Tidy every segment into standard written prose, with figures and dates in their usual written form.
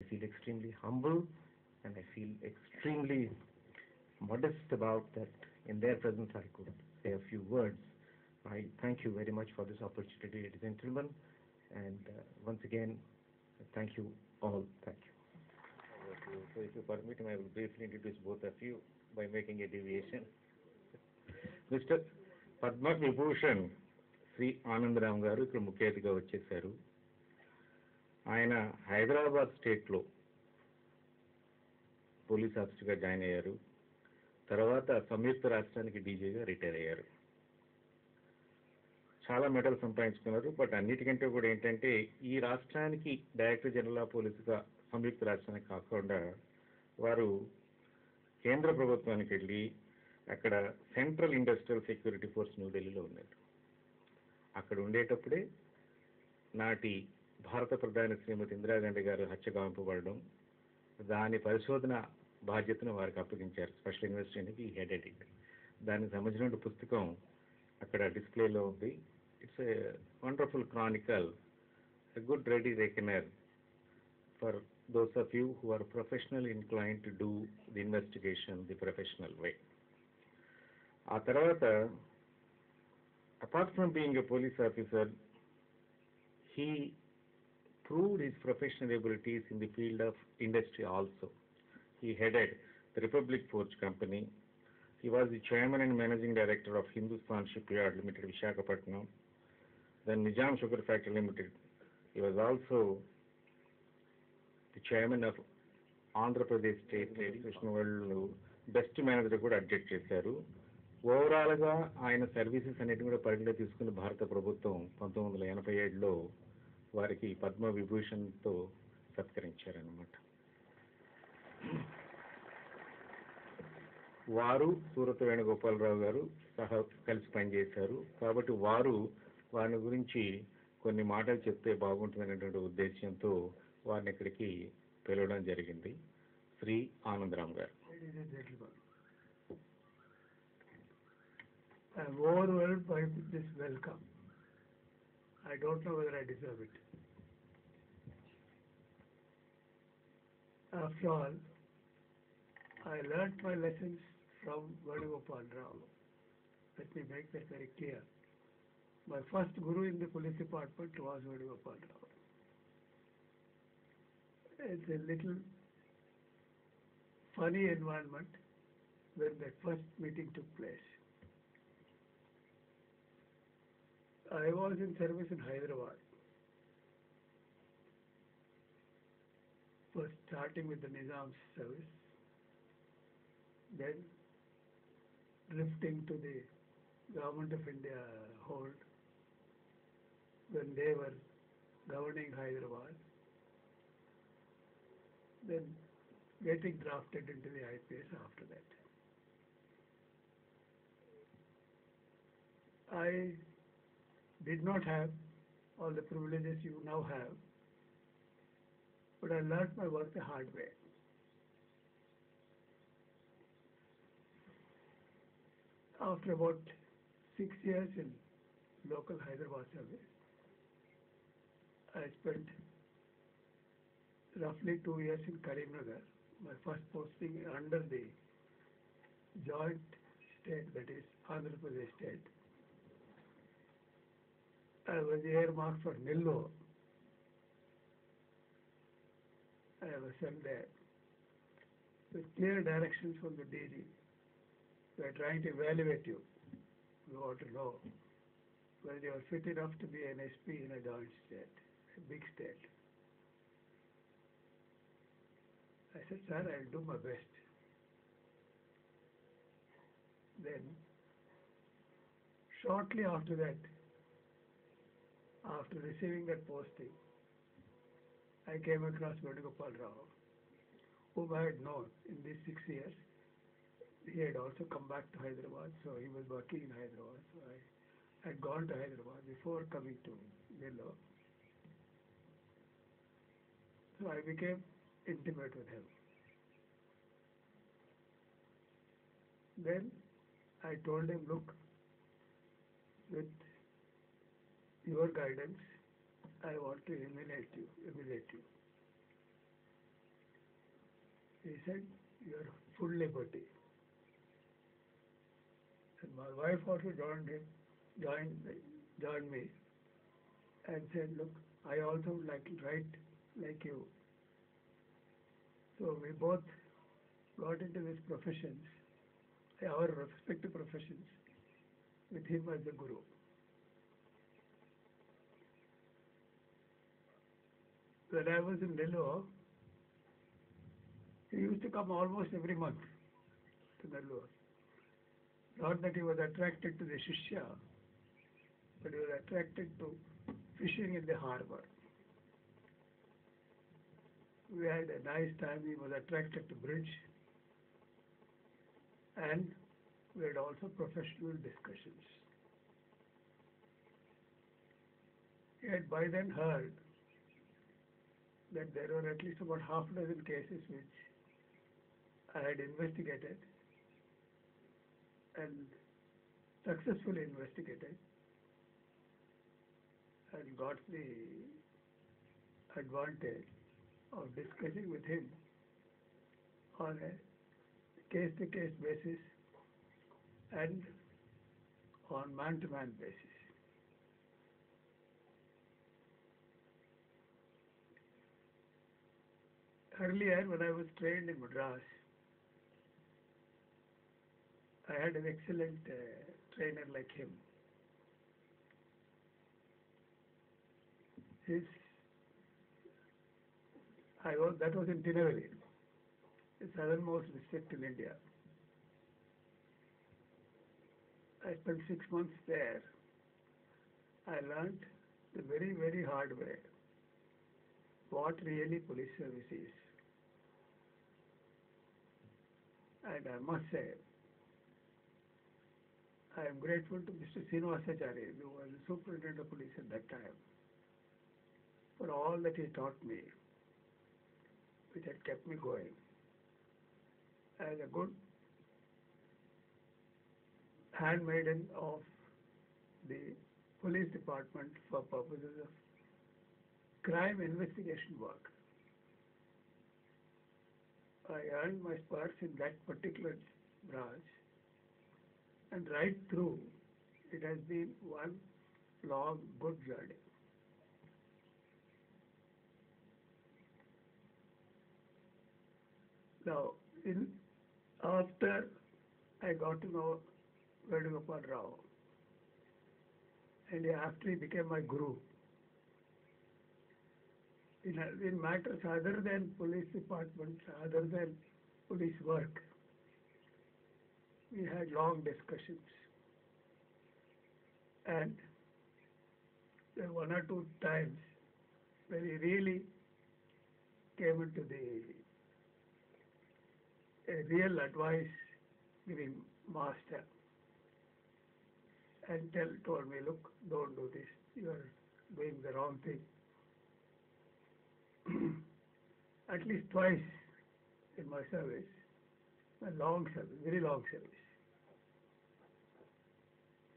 I feel extremely humble and I feel extremely modest about that in their presence I could say a few words. I thank you very much for this opportunity, ladies and gentlemen, and once again, thank you all. Thank you. So if you permit me, I will briefly introduce both of you by making a deviation. Mr. Padma Vibhushan Shri Anandram గారు ఇక్కడ ముఖ్య అతిథిగా వచ్చేసారు. ఆయన హైదరాబాద్ స్టేట్లో police ఆఫీసర్గా join అయ్యారు. తర్వాత సంయుక్త రాష్ట్రానికి డీజీగా రిటైర్ అయ్యారు. చాలా మెడల్ సంపాదించుకున్నారు. బట్ అన్నిటికంటే కూడా ఏంటంటే ఈ రాష్ట్రానికి డైరెక్టర్ జనరల్ ఆఫ్ పోలీసుగా సంయుక్త రాష్ట్రానికి కాకుండా వారు కేంద్ర ప్రభుత్వానికి వెళ్ళి అక్కడ సెంట్రల్ ఇండస్ట్రియల్ సెక్యూరిటీ ఫోర్స్ న్యూఢిల్లీలో ఉన్నారు. అక్కడ ఉండేటప్పుడే నాటి భారత ప్రధాని శ్రీమతి ఇందిరాగాంధీ గారు హత్యగావింపబడడం, దాని పరిశోధన బాధ్యతను వారికి అప్పగించారు. స్పెషల్ ఇన్వెస్టిగేషన్కి హెడెడ్ ఇట్. దానికి సంబంధించిన పుస్తకం అక్కడ డిస్ప్లేలో ఉంది. It's a wonderful chronicle, a good ready reckoner for those of you who are professionally inclined to do the investigation the professional way. ఆ తర్వాత apart from being a police officer, he proved his professional abilities in the field of industry also. He headed the Republic Forge Company. He was the chairman and managing director of Hindustan Shipyard Limited, Visakhapatnam, then Nizam Sugar Factory Limited. He was also the chairman of Andhra Pradesh State Education World best manager కూడా అడ్జెక్ట్ చేశారు. ఓవరాల్గా ఆయన services అన్నిటిని కూడా పరిగణలో తీసుకుని భారత ప్రభుత్వం 1987లో వారికి పద్మ విభూషణ్తో సత్కరించారన్నమాట. వారు సూరత్ వేణుగోపాలరావు గారు సహా కలిసి పనిచేశారు. కాబట్టి వారిని గురించి కొన్ని మాటలు చెప్తే బాగుంటుందనేటువంటి ఉద్దేశంతో వారిని ఇక్కడికి పిలవడం జరిగింది. శ్రీ ఆనందరామ్ గారు. I am overwhelmed by this welcome. I don't know whether I deserve it. After all, I learnt my lessons from Venugopal Rao. Let me make that very clear. My first guru in the police department was Venugopal Rao. It's a little funny environment when that first meeting took place. I was in service in Hyderabad. First starting with the Nizam's service, then drifting to the Government of India hold when they were governing Hyderabad, then getting drafted into the IPS after that. I did not have all the privileges you now have, but I learnt my work the hard way. After about 6 years in local Hyderabad service, I spent roughly 2 years in Karimnagar, my first posting under the joint state, that is Andhra Pradesh state. I was earmarked for Nellore. I was sent there with clear directions from the DG. We are trying to evaluate you. We want to know whether you are fit enough to be an SP in a joint state, a big state. I said, sir, I will do my best. Then, shortly after that, after receiving that posting, I came across Venugopal Rao, whom I had known in these 6 years. He had also come back to Hyderabad, so he was working in Hyderabad. So I had gone to Hyderabad before coming to Nellore. So I became intimate with him. Then I told him, look, with your guidance, I want to emulate you. He said, "Your full liberty." And my wife also joined, joined me and said, "Look, I also would like to write like you." So we both got into these professions, our respective professions, with him as the guru. When I was in Nellore, he used to come almost every month to Nellore. Not that he was attracted to the Shishya, but he was attracted to fishing in the harbor. We had a nice time. He was attracted to bridge, and we had also professional discussions. He had by then heard that there were at least about half a dozen cases which I had investigated and successfully investigated, and got the advantage of discussing with him on a case-to-case basis and on man-to-man basis. Earlier, when I was trained in Madras, I had an excellent trainer like him. His, that was in Tinnevelly, the southernmost district in India. I spent 6 months there. I learned the very, very hard way what really police service is. And I must say, I am grateful to Mr. Srinivasachari, who was the superintendent of police at that time, for all that he taught me, which had kept me going. As a good handmaiden of the police department for purposes of crime investigation work. I earned my spurs in that particular branch, and right through, it has been one long, good journey. Now, after I got to know Venugopal Rao, and after he became my guru, in matters other than police department, other than police work, we had long discussions. And there were one or two times when he really came into a real advice giving master and told me, "Look, don't do this, you are doing the wrong thing." At least twice in my service, a long service, very long service,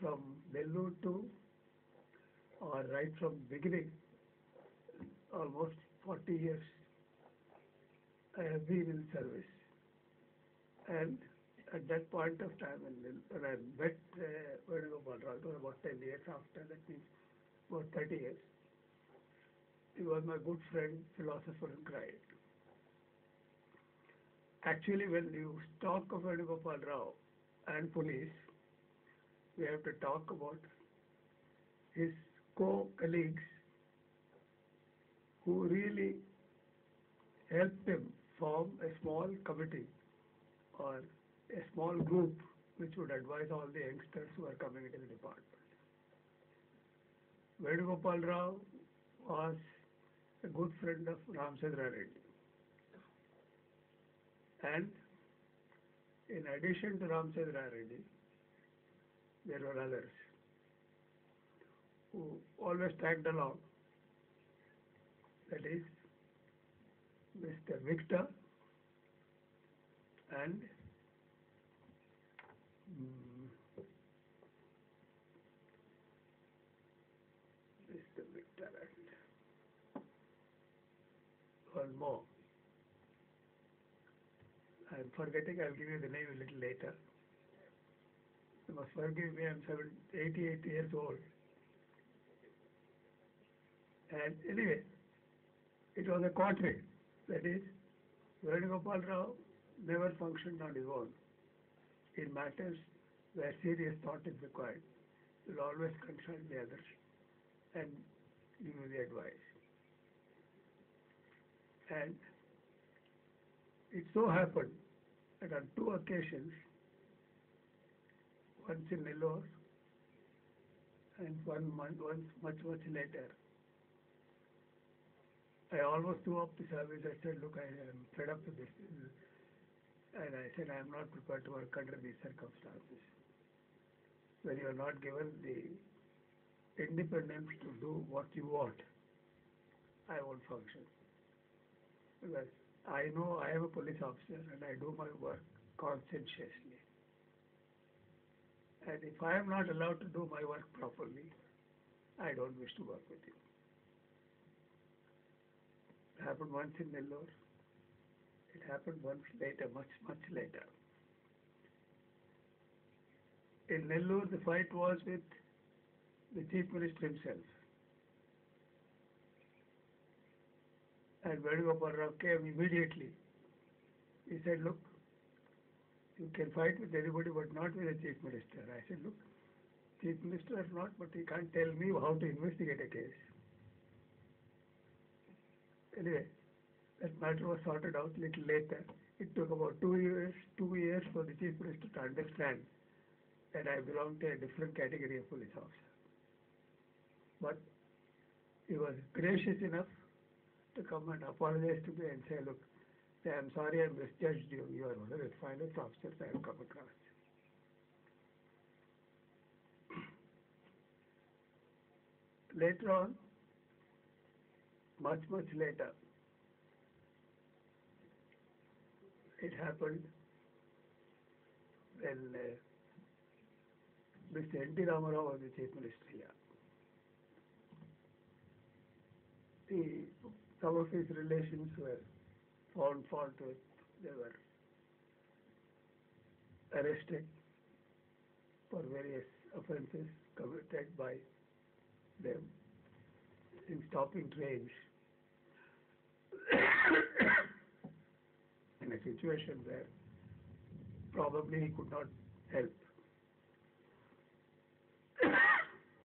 from Nellore to, or right from beginning, almost 40 years, I have been in service. And at that point of time, when I met Venugopal Rao, it was about 10 years after, that means about 30 years, he was my good friend, philosopher and guide. Actually, when you talk of Venugopal Rao and police, we have to talk about his co-colleagues who really helped him form a small committee or a small group which would advise all the youngsters who are coming into the department. Venugopal Rao was a good friend of Ramchandra Reddy. And in addition to Ramchandra Reddy, there were others who always tagged along. That is Mr. Victor and Mr. Victor and one more. I'm forgetting, I'll give you the name a little later. You must forgive me, I'm 88 years old. And anyway, it was a quadrille. That is, Venugopal Rao never functioned on his own. In matters where serious thought is required, he will always consult the others and give you the advice. And it so happened that on two occasions, once in Nellore and once much later, I almost threw up the service. I said, look, I am fed up with this. And I said, I am not prepared to work under these circumstances. When you are not given the independence to do what you want, I won't function. Because I know I am a police officer and I do my work conscientiously. And if I am not allowed to do my work properly, I don't wish to work with you. It happened once in Nellore. It happened once later, much later. In Nellore, the fight was with the Chief Minister himself. And Venugopal Rao came immediately. He said, look, you can fight with anybody but not with the Chief Minister. I said, look, Chief Minister or not, but he can't tell me how to investigate a case. Anyway, that matter was sorted out a little later. It took about 2 years for the Chief Minister to understand that I belong to a different category of police officer. But he was gracious enough to come and apologize to me and say, look, I'm sorry I misjudged you. You are one of the finest officers I have come across. Later on, much later, it happened when Mr. N.T. Ramarao was the Chief Minister here. Some of his relations were found fault with. They were arrested for various offences committed by them in stopping trains in a situation where probably he could not help.